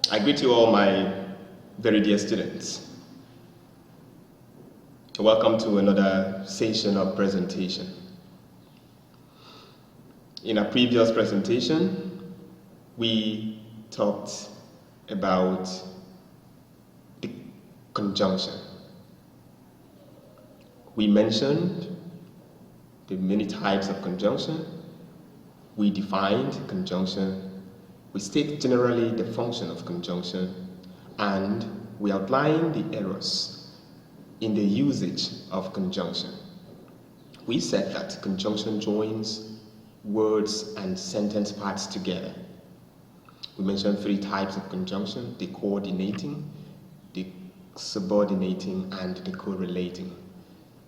I greet you all, my very dear students. Welcome to another session of presentation. In our previous presentation, we talked about the conjunction. We mentioned the many types of conjunction. We defined conjunction. We state generally the function of conjunction, and we outline the errors in the usage of conjunction. We said that conjunction joins words and sentence parts together. We mentioned three types of conjunction: the coordinating, the subordinating, and the correlating.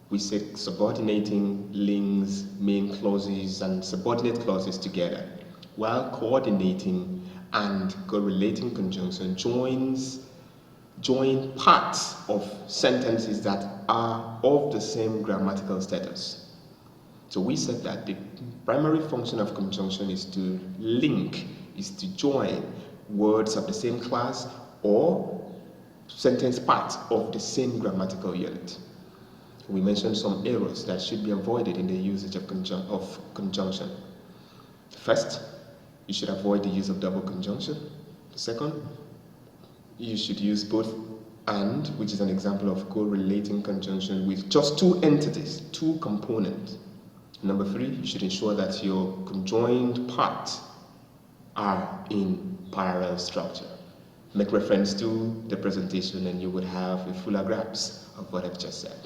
We said subordinating links main clauses and subordinate clauses together, while coordinating and correlating conjunction join parts of sentences that are of the same grammatical status. So we said that the primary function of conjunction is to link, is to join words of the same class or sentence parts of the same grammatical unit. We mentioned some errors that should be avoided in the usage of conjunction. First, you should avoid the use of double conjunction. Second, you should use both and, which is an example of correlating conjunction with just two entities, two components. Number three, you should ensure that your conjoined parts are in parallel structure. Make reference to the presentation and you would have a fuller grasp of what I've just said.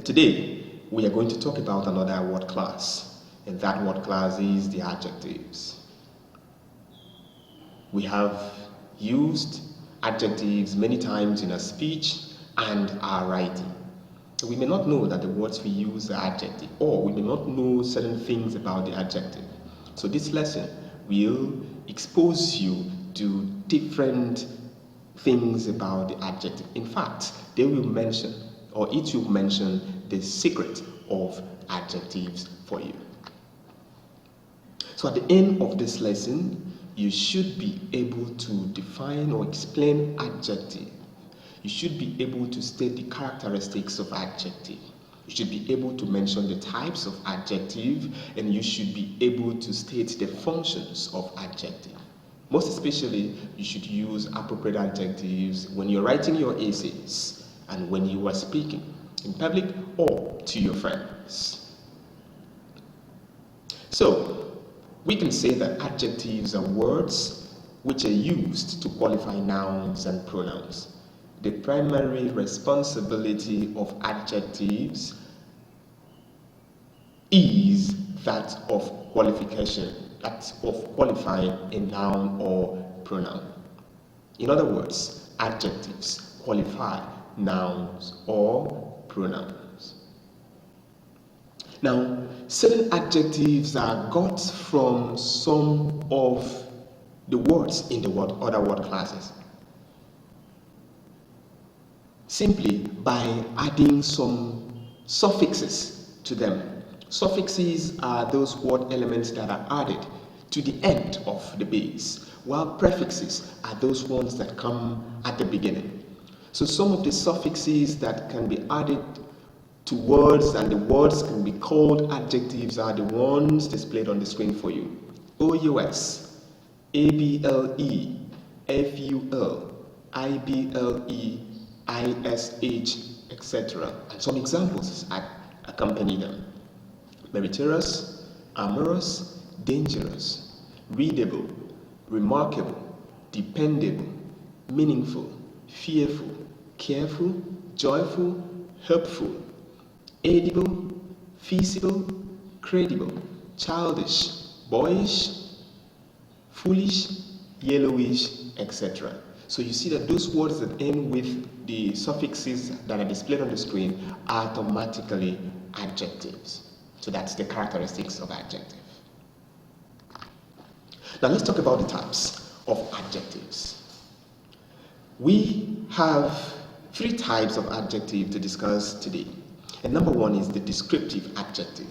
Today, we are going to talk about another word class, and that word class is the adjectives. We have used adjectives many times in our speech and our writing. We may not know that the words we use are adjective, or we may not know certain things about the adjective. So this lesson will expose you to different things about the adjective. In fact, they will mention, or it will mention, the secret of adjectives for you. So at the end of this lesson, you should be able to define or explain adjective. You should be able to state the characteristics of adjective. You should be able to mention the types of adjective, and you should be able to state the functions of adjective. Most especially, you should use appropriate adjectives when you're writing your essays and when you are speaking in public or to your friends. So, we can say that adjectives are words which are used to qualify nouns and pronouns. The primary responsibility of adjectives is that of qualification, that of qualifying a noun or pronoun. In other words, adjectives qualify nouns or pronouns. Now, certain adjectives are got from some of the words in the other word classes, simply by adding some suffixes to them. Suffixes are those word elements that are added to the end of the base, while prefixes are those ones that come at the beginning. So some of the suffixes that can be added to words and the words can be called adjectives are the ones displayed on the screen for you: OUS, ABLE, FUL, IBLE, ISH, etc. And some examples accompany them: meritorious, amorous, dangerous, readable, remarkable, dependable, meaningful, fearful, careful, joyful, helpful, edible, feasible, credible, childish, boyish, foolish, yellowish, etc. So you see that those words that end with the suffixes that are displayed on the screen are automatically adjectives. So that's the characteristics of adjective. Now let's talk about the types of adjectives. We have three types of adjective to discuss today. And number one is the descriptive adjective.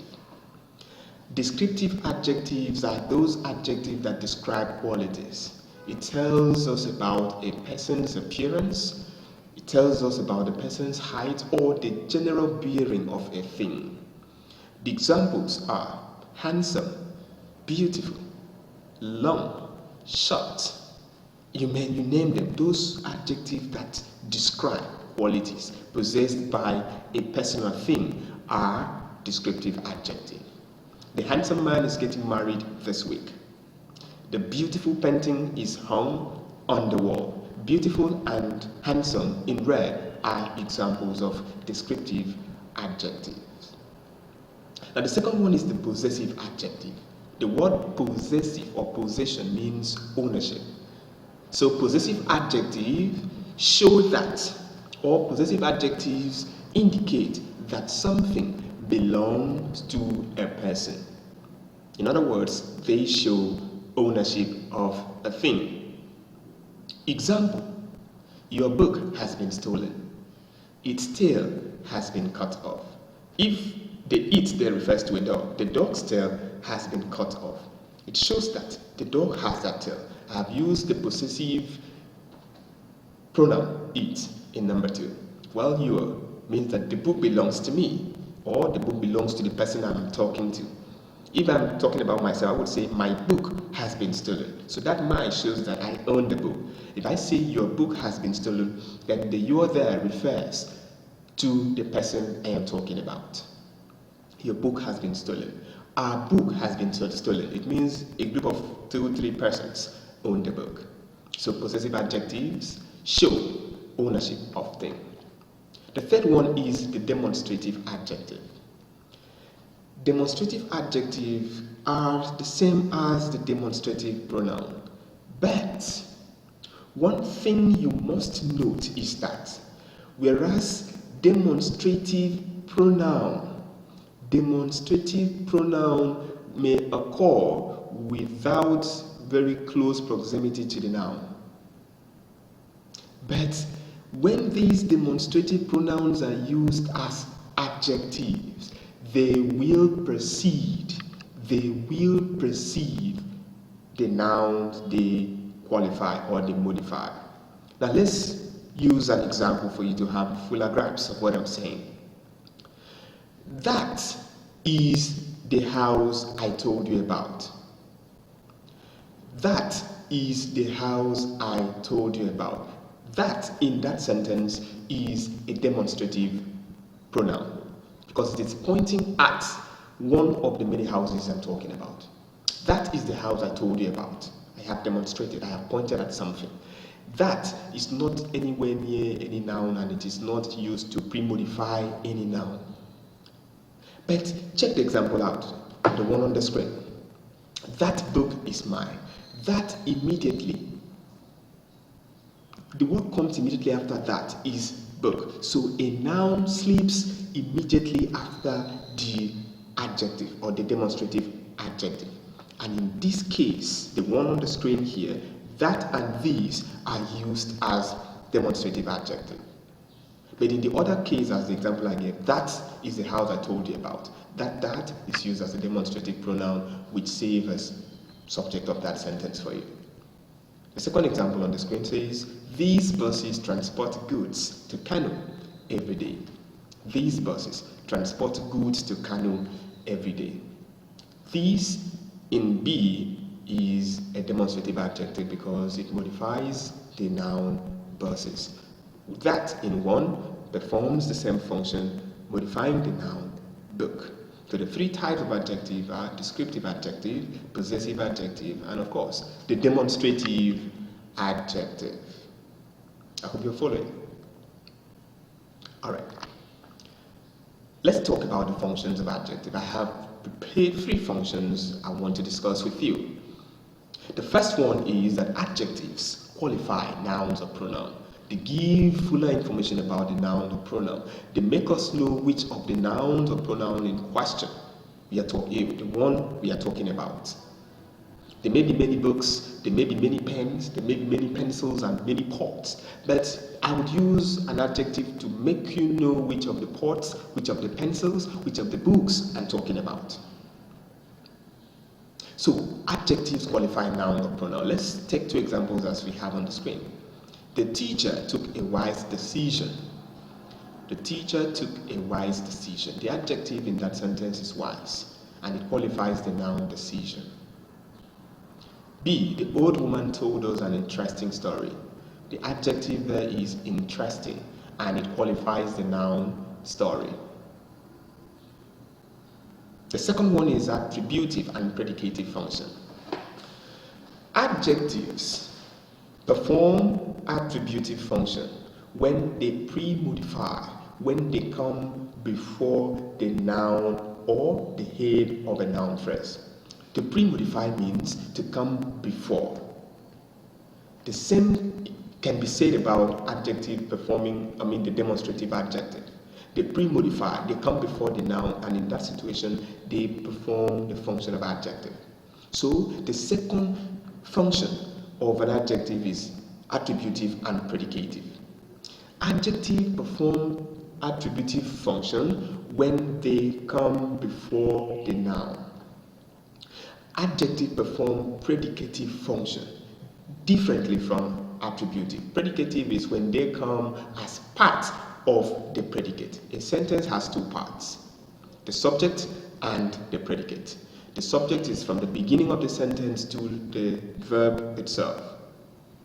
Descriptive adjectives are those adjectives that describe qualities. It tells us about a person's appearance. It tells us about the person's height or the general bearing of a thing. The examples are handsome, beautiful, long, short. You name them. Those adjectives that describe qualities possessed by a person or thing are descriptive adjectives. The handsome man is getting married this week. The beautiful painting is hung on the wall. Beautiful and handsome in red are examples of descriptive adjectives. Now the second one is the possessive adjective. The word possessive or possession means ownership. So possessive adjectives show that, or possessive adjectives indicate that something belongs to a person. In other words, they show ownership of a thing. Example, your book has been stolen. Its tail has been cut off. If the it there refers to a dog, the dog's tail has been cut off. It shows that the dog has that tail. I have used the possessive pronoun it in number 2. Well, your means that the book belongs to me, or the book belongs to the person I'm talking to. If I'm talking about myself, I would say my book has been stolen. So that my shows that I own the book. If I say your book has been stolen, then the your there refers to the person I am talking about. Your book has been stolen. Our book has been stolen. It means a group of 2-3 persons own the book. So possessive adjectives show ownership of things. The third one is the demonstrative adjective. Demonstrative adjectives are the same as the demonstrative pronoun. But one thing you must note is that whereas demonstrative pronoun may occur without very close proximity to the noun. But when these demonstrative pronouns are used as adjectives, they will precede the nouns they qualify or they modify. Now let's use an example for you to have a fuller grasp of what I'm saying. That is the house I told you about. That is the house I told you about. That in that sentence is a demonstrative pronoun because it is pointing at one of the many houses I'm talking about. That is the house I told you about. I have demonstrated, I have pointed at something. That is not anywhere near any noun and it is not used to pre-modify any noun. But check the example out, the one on the screen. That book is mine. That immediately, the word comes immediately after that is book. So a noun sleeps immediately after the adjective or the demonstrative adjective. And in this case, the one on the screen here, that and these are used as demonstrative adjective. But in the other case, as the example I gave, that is the house I told you about. That is used as a demonstrative pronoun which serves as subject of that sentence for you. The second example on the screen says, these buses transport goods to Kano every day. These buses transport goods to Kano every day. These in B is a demonstrative adjective because it modifies the noun buses. That in 1 performs the same function, modifying the noun book. So the 3 types of adjective are descriptive adjective, possessive adjective, and of course, the demonstrative adjective. I hope you're following. All right. Let's talk about the functions of adjective. I have prepared 3 functions I want to discuss with you. The first one is that adjectives qualify nouns or pronouns. They give fuller information about the noun or pronoun. They make us know which of the nouns or pronoun in question the one we are talking about. There may be many books, there may be many pens, there may be many pencils and many pots, but I would use an adjective to make you know which of the pots, which of the pencils, which of the books I'm talking about. So adjectives qualify noun or pronoun. Let's take two examples as we have on the screen. The teacher took a wise decision. The teacher took a wise decision. The adjective in that sentence is wise, and it qualifies the noun decision. B, the old woman told us an interesting story. The adjective there is interesting, and it qualifies the noun story. The second one is attributive and predicative function. Adjectives perform attributive function when they pre-modify, when they come before the noun or the head of a noun phrase. To pre-modify means to come before. The same can be said about adjective performing, the demonstrative adjective. They pre-modify, they come before the noun, and in that situation, they perform the function of adjective. So the second function of an adjective is attributive and predicative. Adjective perform attributive function when they come before the noun. Adjective perform predicative function differently from attributive. Predicative is when they come as part of the predicate. A sentence has two parts, the subject and the predicate. The subject is from the beginning of the sentence to the verb itself,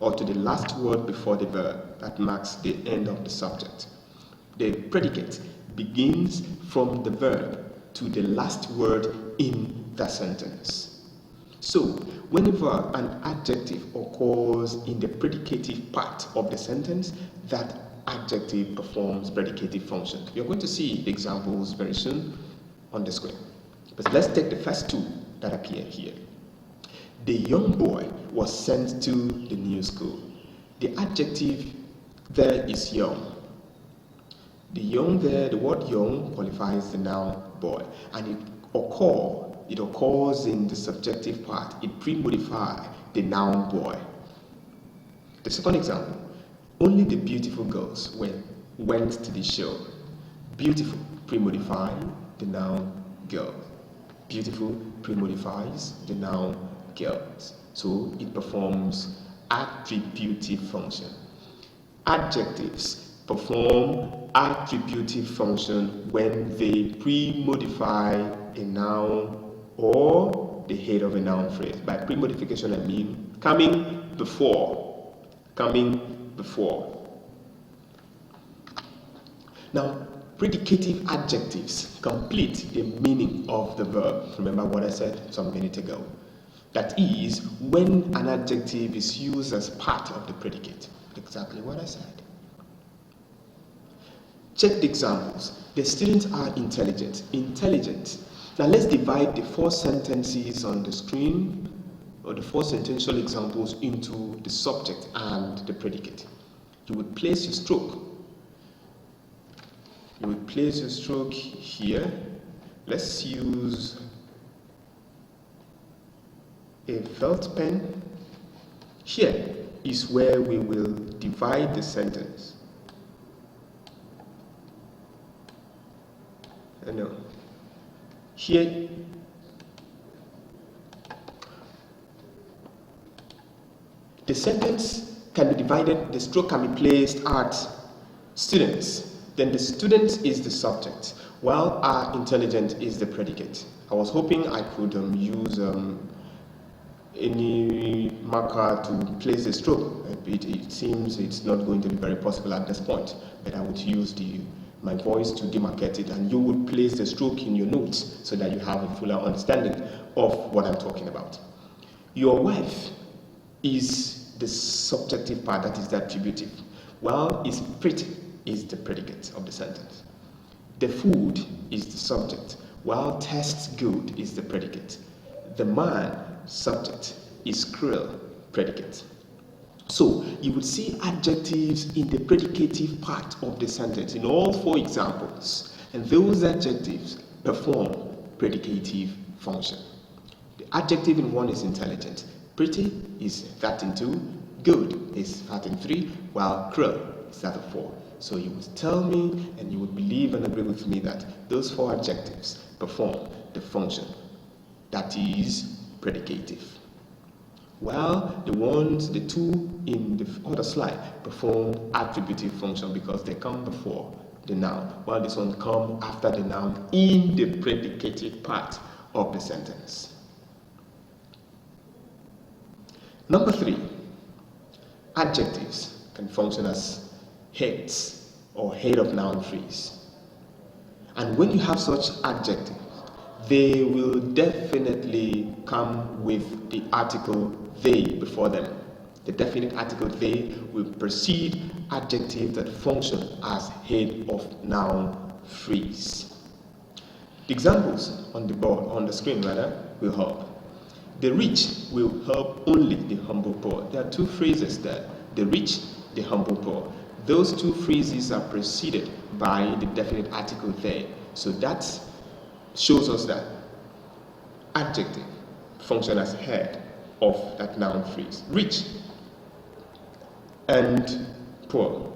or to the last word before the verb that marks the end of the subject. The predicate begins from the verb to the last word in the sentence. So, whenever an adjective occurs in the predicative part of the sentence, that adjective performs predicative function. You're going to see the examples very soon on the screen. But let's take the first two that appear here. The young boy was sent to the new school. The adjective there is young. The young there, the word young qualifies the noun boy, and it occurs in the subjective part. It pre-modifies the noun boy. The second example, only the beautiful girls went to the show. Beautiful pre-modifies the noun girl. Beautiful pre-modifies the noun girls. So it performs attributive function. Adjectives perform attributive function when they pre-modify a noun or the head of a noun phrase. By pre-modification, I mean coming before. Now, predicative adjectives complete the meaning of the verb. Remember what I said some minute ago. That is, when an adjective is used as part of the predicate. Exactly what I said. Check the examples. The students are intelligent. Intelligent. Now let's divide the four sentences on the screen, or the four sentential examples, into the subject and the predicate. You would place your stroke. You would place your stroke here. Let's use a felt pen. Here is where we will divide the sentence. No. Here, the sentence can be divided, the stroke can be placed at students. Then the student is the subject, while are intelligent is the predicate. I was hoping I could use any marker to place the stroke. It seems it's not going to be very possible at this point, but I would use my voice to demarcate it, and you would place the stroke in your notes so that you have a fuller understanding of what I'm talking about. Your wife is the subjective part, that is the attributive, while is pretty is the predicate of the sentence. The food is the subject, while tastes good is the predicate. The man, subject, is cruel, predicate. So you would see adjectives in the predicative part of the sentence in all four examples, and those adjectives perform predicative function. The adjective in one is intelligent, pretty is that in 2, good is that in 3, while cruel is that of 4. So you would tell me, and you would believe and agree with me, that those four adjectives perform the function, that is predicative. While the two in the other slide perform attributive function because they come before the noun, while this one come after the noun in the predicative part of the sentence. Number 3, adjectives can function as heads or head of noun phrase. And when you have such adjectives, they will definitely come with the article they before them. The definite article they will precede adjectives that function as head of noun phrase. The examples on the board, on the screen rather, will help. The rich will help only the humble poor. There are two phrases there, the rich, the humble poor. Those two phrases are preceded by the definite article they. So that shows us that adjective function as head of that noun phrase. Rich and poor.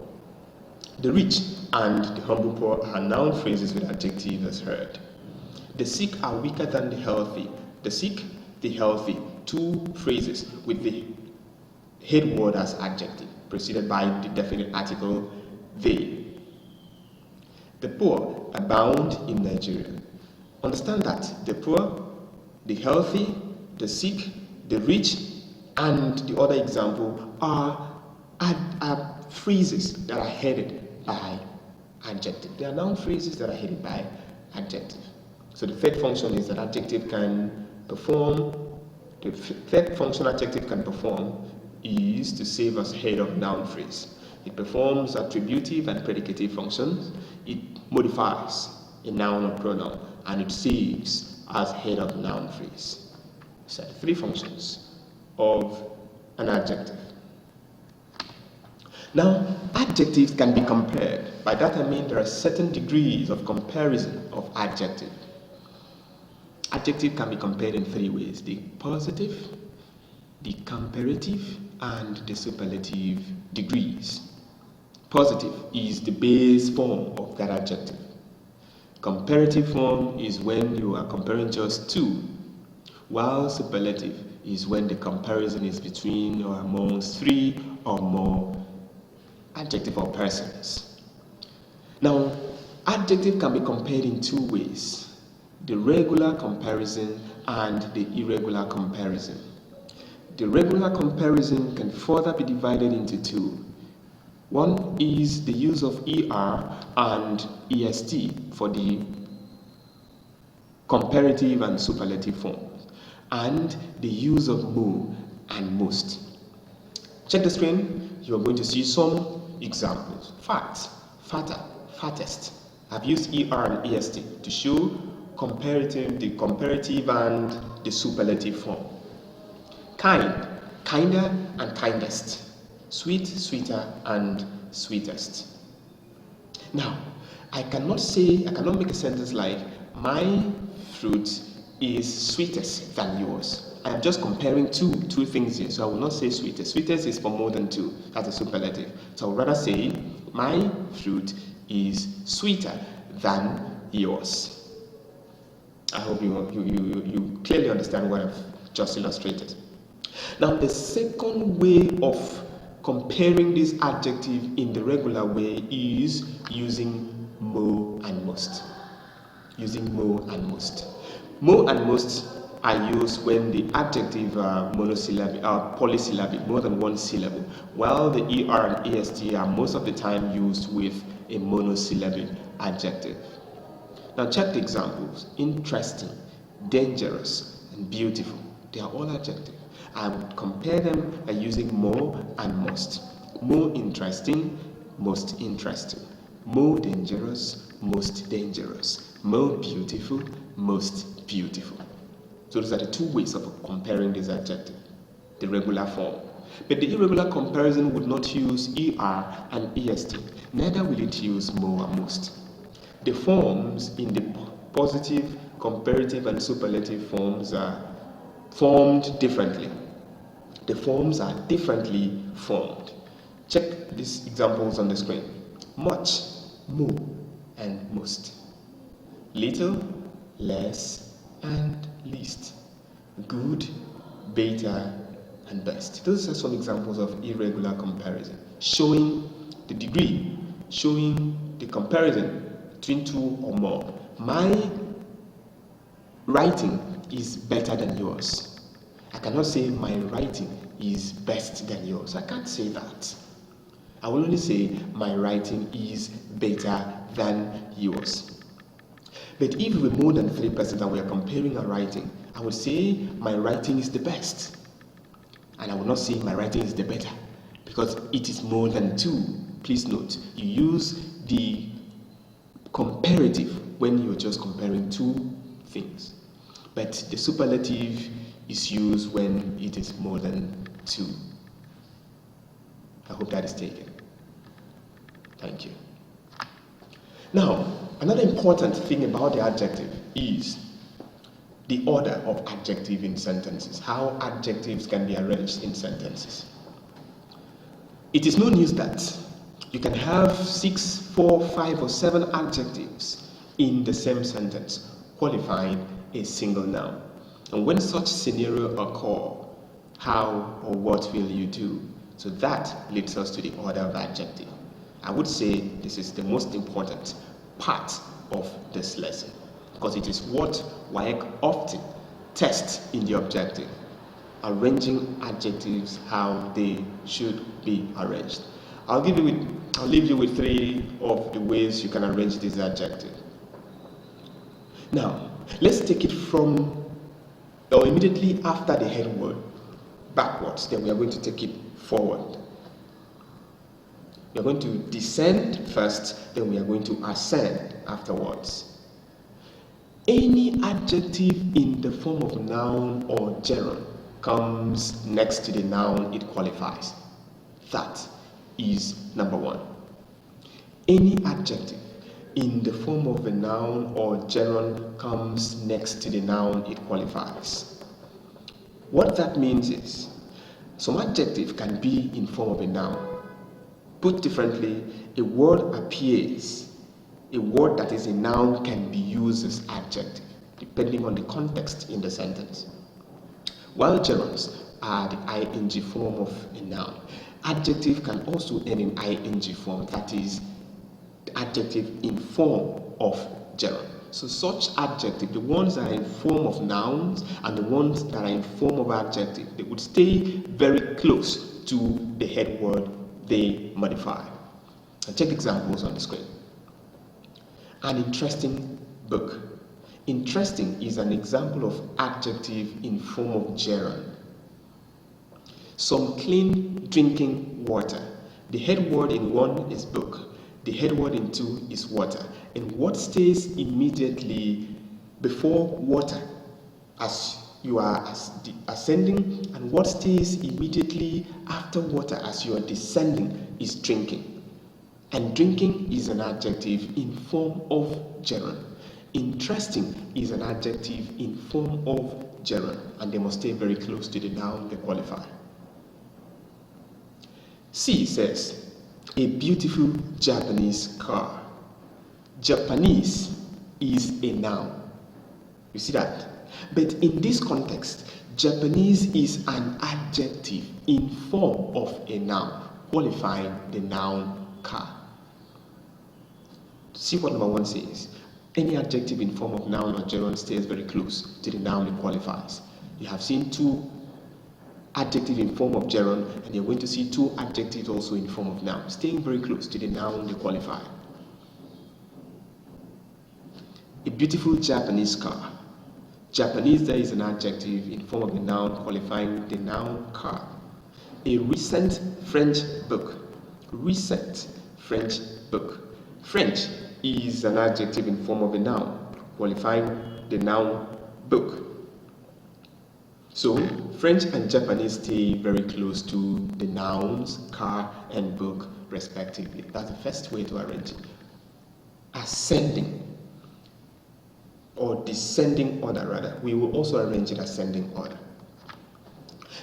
The rich and the humble poor are noun phrases with adjective as head. The sick are weaker than the healthy. The sick, the healthy, two phrases with the head word as adjective, preceded by the definite article they. The poor abound in Nigeria. Understand that the poor, the healthy, the sick, the rich, and the other example are phrases that are headed by adjective. They are noun phrases that are headed by adjective. So the third function is that adjective can perform, the third function adjective can perform is to serve as head of noun phrase. It performs attributive and predicative functions. It modifies a noun or pronoun, and it serves as head of noun phrase. So 3 functions of an adjective. Now, adjectives can be compared. By that I mean there are certain degrees of comparison of adjective. Adjective can be compared in 3 ways: the positive, the comparative, and the superlative degrees. Positive is the base form of that adjective. Comparative form is when you are comparing just 2, while superlative is when the comparison is between or amongst 3 or more adjective or persons. Now, adjective can be compared in 2 ways: the regular comparison and the irregular comparison. The regular comparison can further be divided into 2. One is the use of ER and EST for the comparative and superlative forms, and the use of more and most. Check the screen. You are going to see some examples. Fat, fatter, fattest. I've used ER and EST to show the comparative and the superlative form. Kind, kinder and kindest. Sweet, sweeter, and sweetest. Now, I cannot make a sentence like, my fruit is sweetest than yours. I am just comparing two things here, so I will not say sweetest. Sweetest is for more than 2. That's a superlative. So I would rather say, my fruit is sweeter than yours. I hope you clearly understand what I've just illustrated. Now, the second way of comparing this adjective in the regular way is using more and most. Using more and most. More and most are used when the adjective are monosyllabic, polysyllabic, more than one syllable, while the ER and EST are most of the time used with a monosyllabic adjective. Now check the examples: interesting, dangerous, and beautiful. They are all adjectives. I would compare them by using more and most. More interesting, most interesting. More dangerous, most dangerous. More beautiful, most beautiful. So those are the 2 ways of comparing this adjective, the regular form. But the irregular comparison would not use ER and EST. Neither will it use more and most. The forms in the positive, comparative, and superlative forms are formed differently. The forms are differently formed. Check these examples on the screen. Much, more, and most. Little, less, and least. good, better, and best. Those are some examples of irregular comparison, showing the degree, showing the comparison between two or more. My writing is better than yours. I cannot say my writing is best than yours. I can't say that. I will only say my writing is better than yours. But if we're more than 3 persons and we are comparing our writing, I would say my writing is the best. And I will not say my writing is the better, because it is more than 2. Please note, you use the comparative when you're just comparing 2 things. But the superlative is used when it is more than 2. I hope that is taken. Thank you. Now, another important thing about the adjective is the order of adjective in sentences, how adjectives can be arranged in sentences. It is no news that you can have 6, 4, 5, or 7 adjectives in the same sentence, qualifying a single noun. And when such scenario occur, how or what will you do? So that leads us to the order of adjective. I would say this is the most important part of this lesson, because it is what WAEC often tests in the objective, arranging adjectives how they should be arranged. I'll leave you with 3 of the ways you can arrange this adjective. Now, let's take it from or immediately after the head word backwards, then we are going to take it forward. We are going to descend first, then we are going to ascend afterwards. Any adjective in the form of noun or gerund comes next to the noun it qualifies. That is number 1. Any adjective in the form of a noun or gerund comes next to the noun it qualifies. What that means is, some adjective can be in form of a noun. Put differently, a word appears. A word that is a noun can be used as adjective, depending on the context in the sentence. While gerunds are the ing form of a noun, adjective can also end in ing form, that is, the adjective in form of gerund. So such adjective, the ones that are in form of nouns and the ones that are in form of adjective, they would stay very close to the head word they modify. And check examples on the screen. An interesting book. Interesting is an example of adjective in form of gerund. Some clean drinking water. The head word in 1 is book. The head word in 2 is water. And what stays immediately before water as you are ascending, and what stays immediately after water as you are descending is drinking. And drinking is an adjective in form of gerund. Interesting is an adjective in form of gerund, and they must stay very close to the noun they qualify. C says, a beautiful Japanese car. Japanese is a noun. You see that? But in this context, Japanese is an adjective in form of a noun, qualifying the noun car. See what number 1 says. Any adjective in form of noun or gerund stays very close to the noun it qualifies. You have seen 2 adjectives in form of gerund, and you're going to see 2 adjectives also in form of noun, staying very close to the noun they qualify. A beautiful Japanese car. Japanese there is an adjective in form of a noun qualifying the noun car. A recent French book. Recent French book. French is an adjective in form of a noun qualifying the noun book. So French and Japanese stay very close to the nouns car and book respectively. That's the first way to arrange it. Ascending or descending order rather. We will also arrange it ascending order.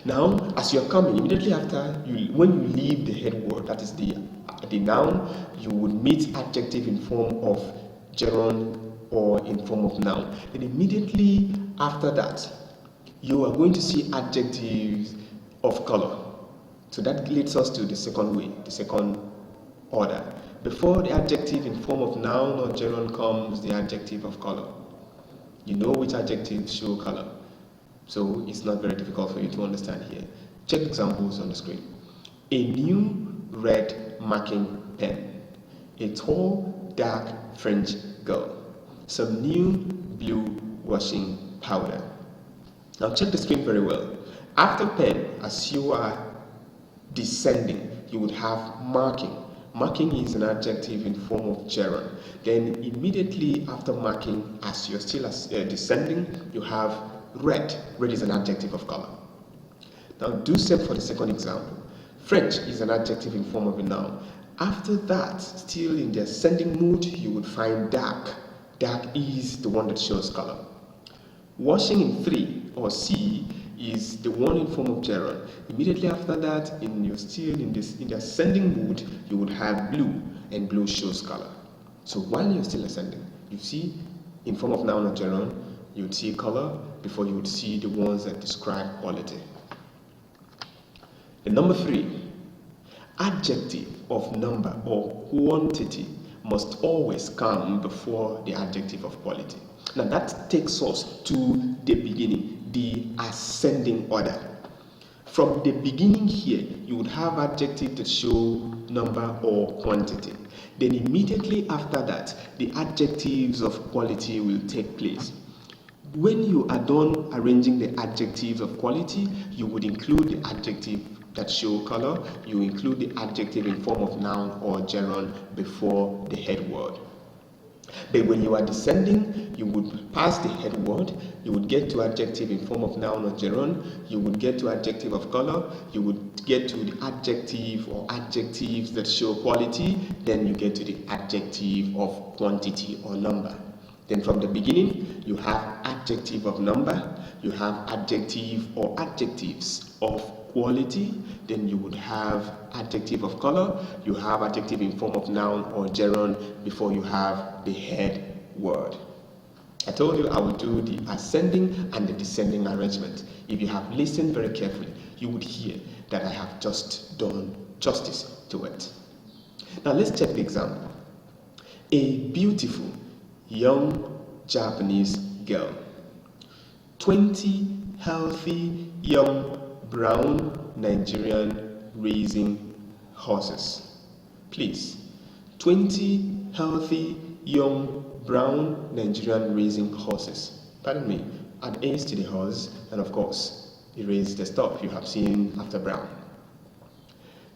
Now, as you're coming, immediately after, when you leave the head word, that is the noun, you would meet adjective in form of gerund or in form of noun. Then immediately after that, you are going to see adjectives of color. So that leads us to the second way, the second order. Before the adjective in form of noun or gerund comes the adjective of color. You know which adjectives show color. So it's not very difficult for you to understand here. Check examples on the screen. A new red marking pen. A tall, dark French girl. Some new blue washing powder. Now check the screen very well. After pen, as you are descending, you would have marking. Marking is an adjective in form of gerund. Then immediately after marking, as you're still descending, you have red. Red is an adjective of color. Now do same for the second example. French is an adjective in form of a noun. After that, still in the ascending mood, you would find dark. Dark is the one that shows color. Washing in 3 or C is the one in form of gerund. Immediately after that, you're still in the ascending mood, you would have blue, and blue shows color. So while you're still ascending, you see in form of noun or gerund, you would see color before you would see the ones that describe quality. The number 3, adjective of number or quantity must always come before the adjective of quality. Now that takes us to the beginning, the ascending order. From the beginning here, you would have adjectives that show number or quantity. Then immediately after that, the adjectives of quality will take place. When you are done arranging the adjectives of quality, you would include the adjective that show color, you include the adjective in form of noun or gerund before the head word. But when you are descending, you would pass the head word, you would get to adjective in form of noun or gerund, you would get to adjective of color, you would get to the adjective or adjectives that show quality, then you get to the adjective of quantity or number. Then from the beginning, you have adjective of number, you have adjective or adjectives of quality, then you would have adjective of color, you have adjective in form of noun or gerund before you have the head word. I told you I would do the ascending and the descending arrangement. If you have listened very carefully, you would hear that I have just done justice to it. Now let's check the example. A beautiful young Japanese girl. 20 healthy young brown Nigerian raising horses. Please, 20 healthy young brown Nigerian raising horses. Pardon me, add A's to the horse, and of course, erase the stuff you have seen after brown.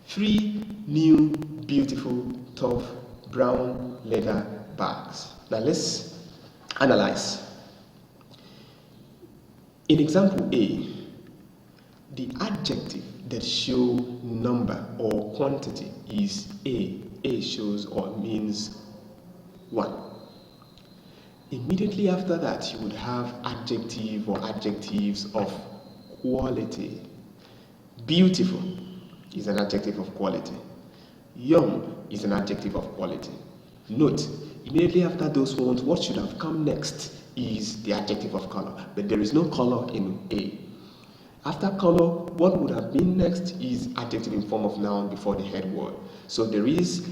3 new, beautiful, tough, brown leather bags. Now let's analyze. In example A, the adjective that show number or quantity is A. A shows or means 1. Immediately after that, you would have adjective or adjectives of quality. Beautiful is an adjective of quality. Young is an adjective of quality. Note, immediately after those ones, what should have come next is the adjective of color, but there is no color in A. After color, what would have been next is adjective in form of noun before the head word. So there is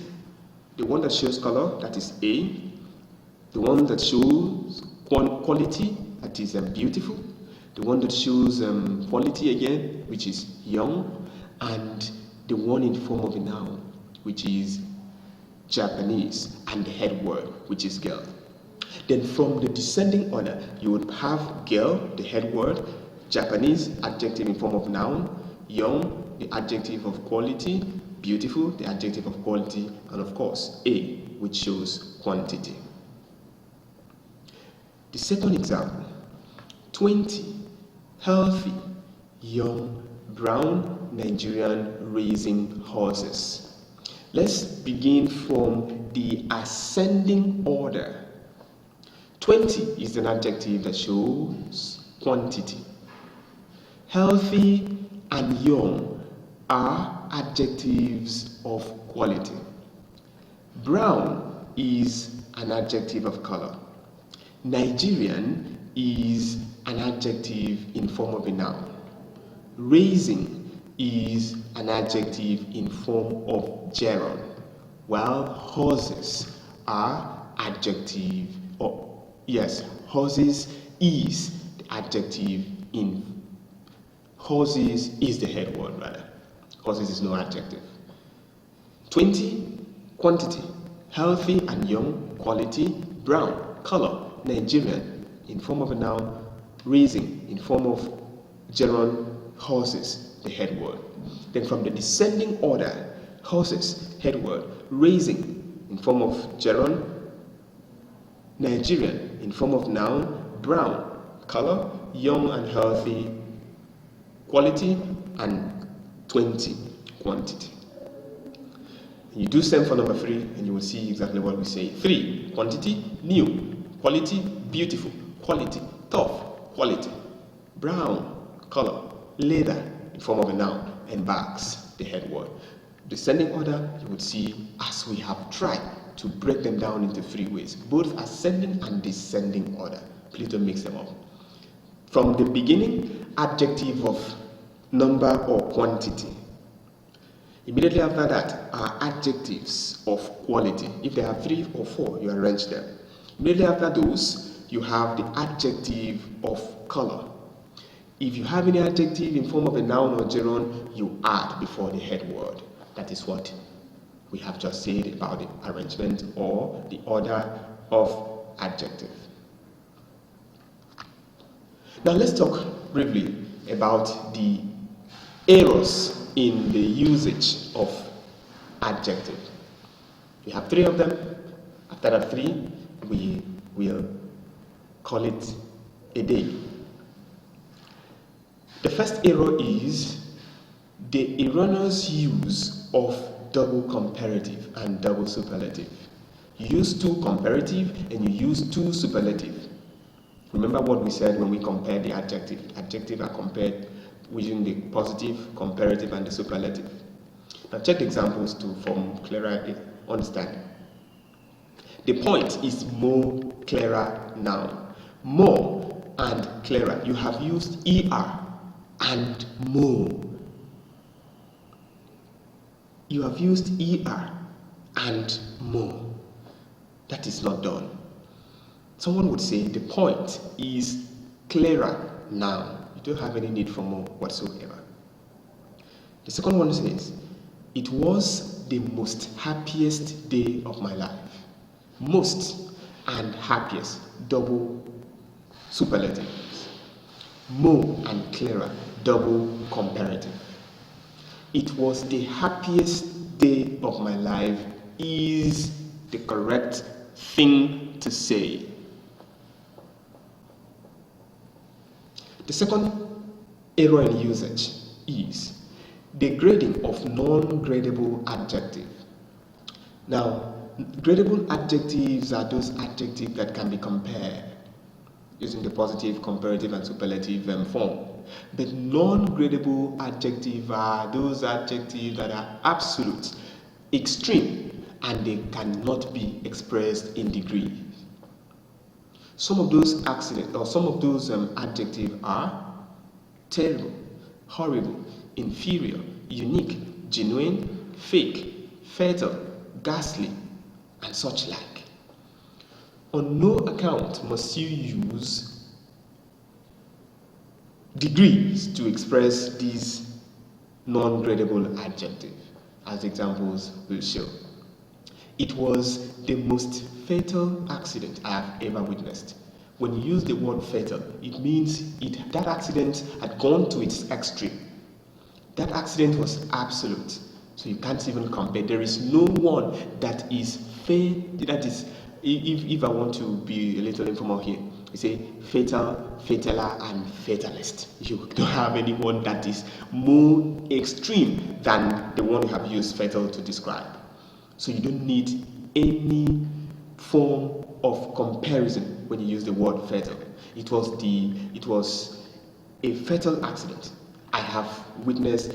the one that shows color, that is A, the one that shows quality, that is beautiful, the one that shows quality again, which is young, and the one in form of a noun, which is Japanese, and the head word, which is girl. Then from the descending order, you would have girl, the head word, Japanese, adjective in form of noun, young, the adjective of quality, beautiful, the adjective of quality, and of course, A, which shows quantity. The second example, 20 healthy, young, brown Nigerian raising horses. Let's begin from the ascending order. 20 is an adjective that shows quantity. Healthy and young are adjectives of quality. Brown is an adjective of color. Nigerian is an adjective in form of a noun. Raising is an adjective in form of gerund, while horses are adjective, or yes, horses is the adjective in, horses is the head word rather. Horses is no adjective. 20, quantity, healthy and young, quality, brown, color, Nigerian, in form of a noun, raising, in form of gerund, horses, the head word. Then from the descending order, horses, head word, raising, in form of gerund, Nigerian, in form of noun, brown, color, young and healthy, quality, and 20, quantity. You do same for number 3 and you will see exactly what we say. 3, quantity, new, quality, beautiful, quality, tough, quality, brown, color, leather, in form of a noun, and bags, the head word. Descending order, you would see as we have tried to break them down into 3 ways, both ascending and descending order. Please don't mix them up. From the beginning, adjective of number or quantity. Immediately after that are adjectives of quality. If there are 3 or 4, you arrange them. Immediately after those, you have the adjective of color. If you have any adjective in form of a noun or gerund, you add before the head word. That is what we have just said about the arrangement or the order of adjective. Now let's talk briefly about the errors in the usage of adjective. We have 3 of them. After that 3, we will call it a day. The first error is the erroneous use of double comparative and double superlative. You use 2 comparative and you use 2 superlative. Remember what we said when we compared the adjective. Adjectives are compared using the positive, comparative, and the superlative. Now check the examples to form clearer understanding. The point is more, clearer, noun. More and clearer. You have used er and more. You have used er and more. That is not done. Someone would say the point is clearer now. You don't have any need for more whatsoever. The second one says, it was the most happiest day of my life. Most and happiest, double superlatives. More and clearer, double comparative. It was the happiest day of my life is the correct thing to say. The second error in usage is the grading of non-gradable adjective. Now, gradable adjectives are those adjectives that can be compared using the positive, comparative, and superlative form. But non-gradable adjectives are those adjectives that are absolute, extreme, and they cannot be expressed in degrees. Some of those accidents or some of those adjectives are terrible, horrible, inferior, unique, genuine, fake, fatal, ghastly, and such like. On no account must you use degrees to express these non-gradable adjectives, as examples will show. It was the most fatal accident I have ever witnessed. When you use the word fatal, it means that accident had gone to its extreme. That accident was absolute, so you can't even compare. There is no one that is that is, if I want to be a little informal here, you say fatal, fataler, and fatalist. You don't have anyone that is more extreme than the one you have used fatal to describe. So you don't need any form of comparison when you use the word fatal. It was a fatal accident. I had witnessed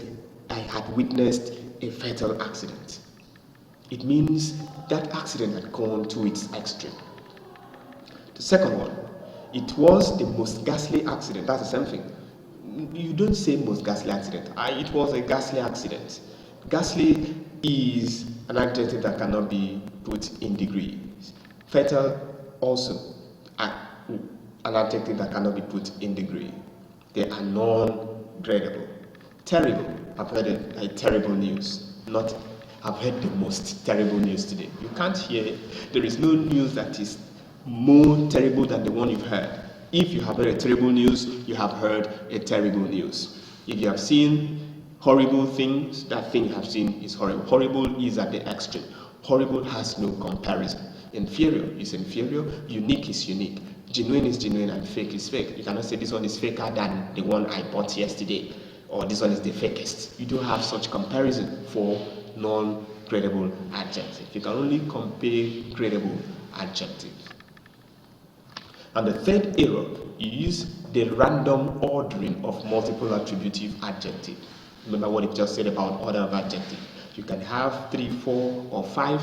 a fatal accident. It means that accident had gone to its extreme. The second one, It was the most ghastly accident. That's the same thing. You don't say most ghastly accident. It was a ghastly accident. Ghastly is an adjective that cannot be put in degrees. Fatal also an adjective that cannot be put in degree. They are non-gradable. Terrible. I've heard a terrible news. Not I've heard the most terrible news today. You can't hear. There is no news that is more terrible than the one you've heard. If you have heard a terrible news, you have heard a terrible news. If you have seen horrible things, that thing you have seen is horrible. Horrible is at the extreme. Horrible has no comparison. Inferior is inferior. Unique is unique. Genuine is genuine and fake is fake. You cannot say this one is faker than the one I bought yesterday, or this one is the fakest. You don't have such comparison for non-gradable adjective. You can only compare gradable adjectives. And the third error, you use the random ordering of multiple attributive adjective. Remember what it just said about order of adjective. You can have 3, 4, or 5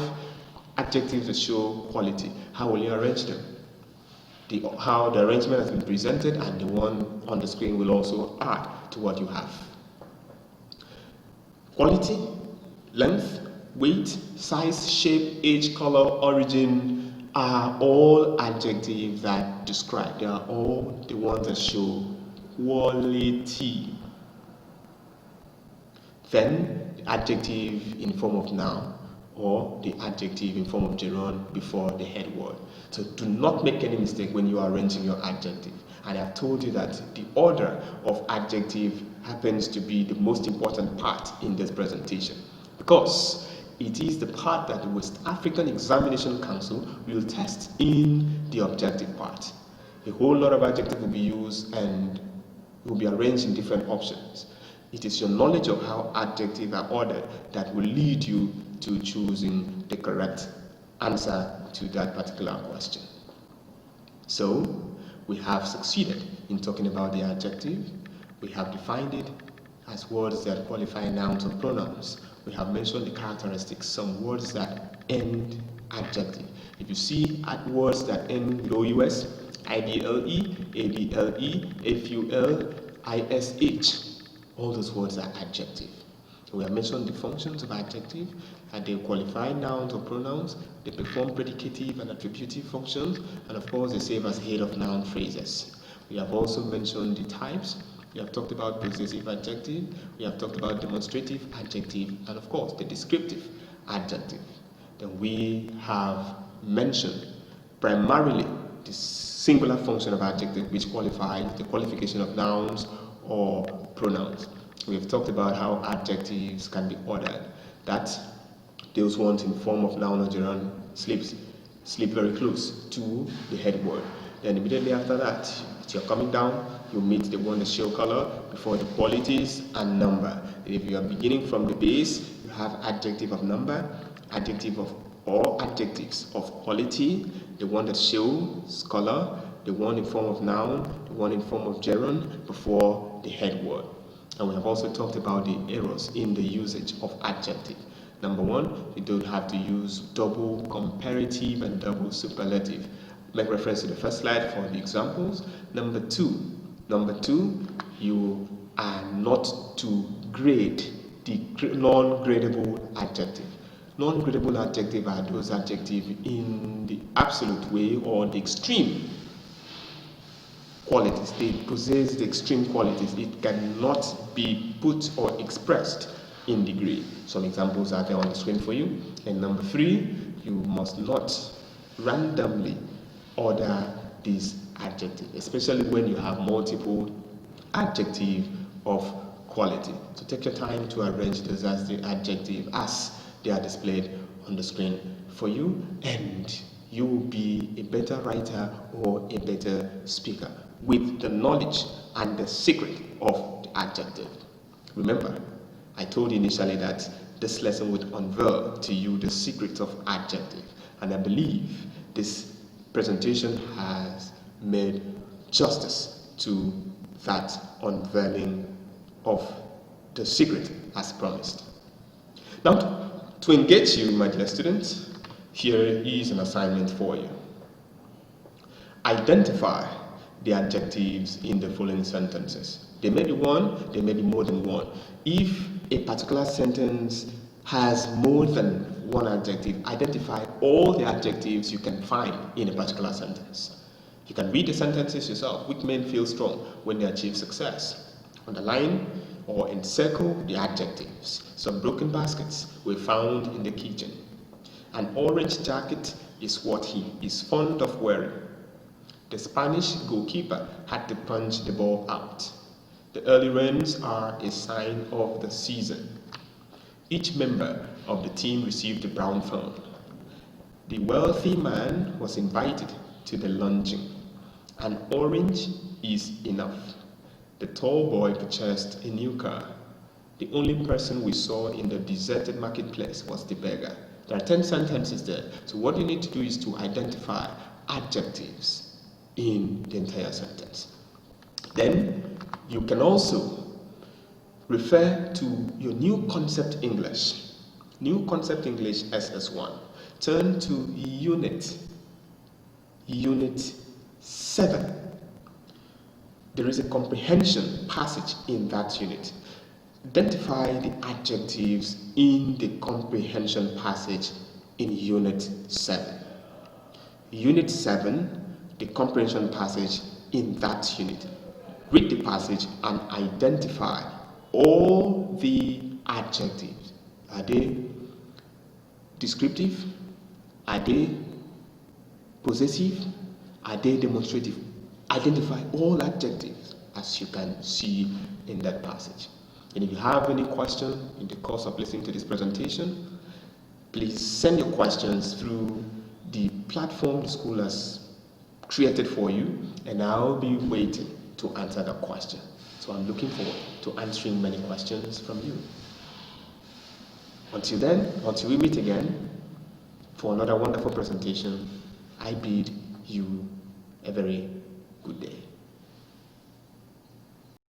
adjectives that show quality. How will you arrange them? How the arrangement has been presented and the one on the screen will also add to what you have. Quality, length, weight, size, shape, age, color, origin are all adjectives that describe. They are all the ones that show quality. Then the adjective in form of noun or the adjective in form of gerund before the head word. So do not make any mistake when you are arranging your adjective. And I've told you that the order of adjective happens to be the most important part in this presentation, because it is the part that the West African Examination Council will test in the objective part. A whole lot of adjectives will be used and will be arranged in different options. It is your knowledge of how adjectives are ordered that will lead you to choosing the correct answer to that particular question. So, we have succeeded in talking about the adjective. We have defined it as words that qualify nouns or pronouns. We have mentioned the characteristics, some words that end adjective. If you see words that end with OUS, IDLE, ABLE, FUL, ISH, all those words are adjective. We have mentioned the functions of adjective, and they qualify nouns or pronouns, they perform predicative and attributive functions, and of course they serve as head of noun phrases. We have also mentioned the types. We have talked about possessive adjective, we have talked about demonstrative adjective, and of course the descriptive adjective. Then we have mentioned primarily the singular function of adjective, which qualifies the qualification of nouns or pronouns. We have talked about how adjectives can be ordered. That those ones in form of noun or gerund sleep very close to the head word. Then immediately after that, you're coming down, you meet the one that show color before the qualities and number. And if you are beginning from the base, you have adjective of number, adjective of or adjectives of quality, the one that shows color, the one in form of noun, the one in form of gerund before the head word. And we have also talked about the errors in the usage of adjective. Number one, you don't have to use double comparative and double superlative. Make reference to the first slide for the examples. Number two, you are not to grade the non-gradable adjective. Non-gradable adjectives are those adjectives in the absolute way or the extreme qualities. They possess the extreme qualities. It cannot be put or expressed in degree. Some examples are there on the screen for you. And number three, you must not randomly order these adjectives, especially when you have multiple adjectives of quality. So take your time to arrange those as the adjective as they are displayed on the screen for you, and you will be a better writer or a better speaker with the knowledge and the secret of the adjective. Remember, I told you initially that this lesson would unveil to you the secret of adjective, and I believe this presentation has made justice to that unveiling of the secret as promised. Now, to engage you, my dear students, here is an assignment for you. Identify the adjectives in the following sentences. There may be one, there may be more than one. If a particular sentence has more than one adjective, identify all the adjectives you can find in a particular sentence. You can read the sentences yourself. Which men feel strong when they achieve success? Underline or encircle the adjectives. Some broken baskets were found in the kitchen. An orange jacket is what he is fond of wearing. The Spanish goalkeeper had to punch the ball out. The early rains are a sign of the season. Each member of the team received a brown phone. The wealthy man was invited to the luncheon. An orange is enough. The tall boy purchased a new car. The only person we saw in the deserted marketplace was the beggar. There are 10 sentences there. So what you need to do is to identify adjectives in the entire sentence. Then you can also refer to your new concept English. New concept English SS1. Turn to Unit 7. There is a comprehension passage in that unit. Identify the adjectives in the comprehension passage in Unit 7. Unit 7, the comprehension passage in that unit. Read the passage and identify all the adjectives. Are they descriptive? Are they possessive? Are they demonstrative? Identify all adjectives as you can see in that passage. And if you have any question in the course of listening to this presentation, please send your questions through the platform the school has created for you, and I'll be waiting to answer the question. So I'm looking forward to answering many questions from you. Until then, until we meet again for another wonderful presentation, I bid you a very good day.